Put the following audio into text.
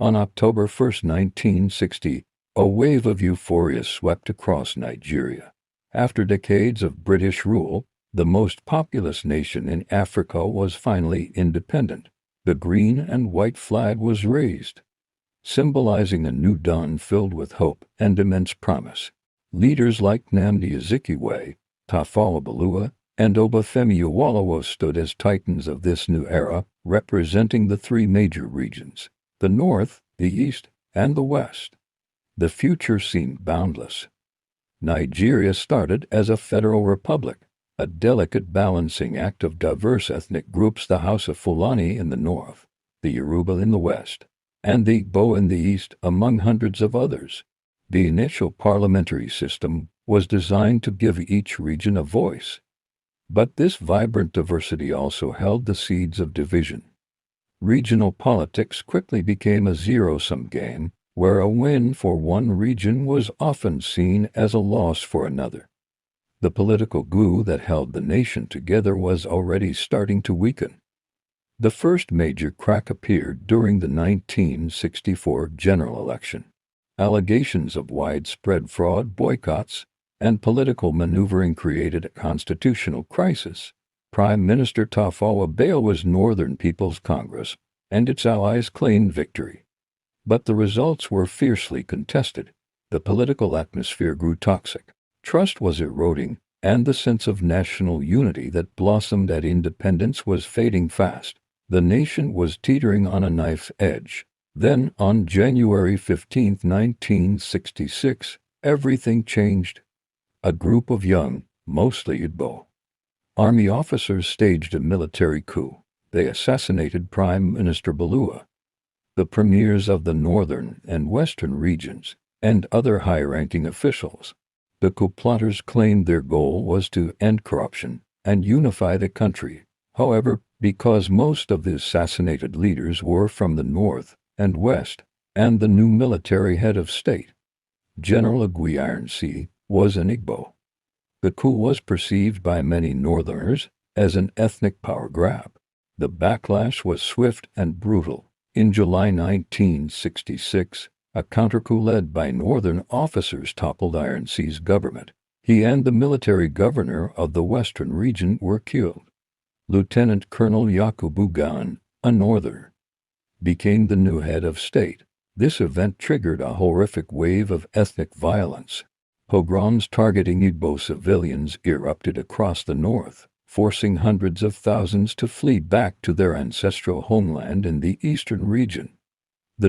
On October 1, 1960, a wave of euphoria swept across Nigeria. After decades of British rule, the most populous nation in Africa was finally independent. The green and white flag was raised, symbolizing a new dawn filled with hope and immense promise. Leaders like Nnamdi Azikiwe, Tafawa Balewa, and Obafemi Awolowo stood as titans of this new era, representing the three major regions: the North, the East, and the West. The future seemed boundless. Nigeria started as a federal republic, a delicate balancing act of diverse ethnic groups: the Hausa Fulani in the north, the Yoruba in the west, and the Igbo in the east, among hundreds of others. The initial parliamentary system was designed to give each region a voice. But this vibrant diversity also held the seeds of division. Regional politics quickly became a zero-sum game, where a win for one region was often seen as a loss for another. The political glue that held the nation together was already starting to weaken. The first major crack appeared during the 1964 general election. Allegations of widespread fraud, boycotts, and political maneuvering created a constitutional crisis. Prime Minister Tafawa Balewa's Northern People's Congress and its allies claimed victory. But the results were fiercely contested. The political atmosphere grew toxic. Trust was eroding, and the sense of national unity that blossomed at independence was fading fast. The nation was teetering on a knife's edge. Then, on January 15, 1966, everything changed. A group of young, mostly Igbo, army officers staged a military coup. They assassinated Prime Minister Balewa, the premiers of the northern and western regions, and other high-ranking officials. The coup plotters claimed their goal was to end corruption and unify the country. However, because most of the assassinated leaders were from the north and west, and the new military head of state, General Aguiyi, was an Igbo, the coup was perceived by many Northerners as an ethnic power grab. The backlash was swift and brutal. In July 1966, a counter-coup led by Northern officers toppled Ironsea's government. He and the military governor of the western region were killed. Lieutenant Colonel Yakubu Gowon, a Northerner, became the new head of state. This event triggered a horrific wave of ethnic violence. Pogroms targeting Igbo civilians erupted across the north, forcing hundreds of thousands to flee back to their ancestral homeland in the eastern region.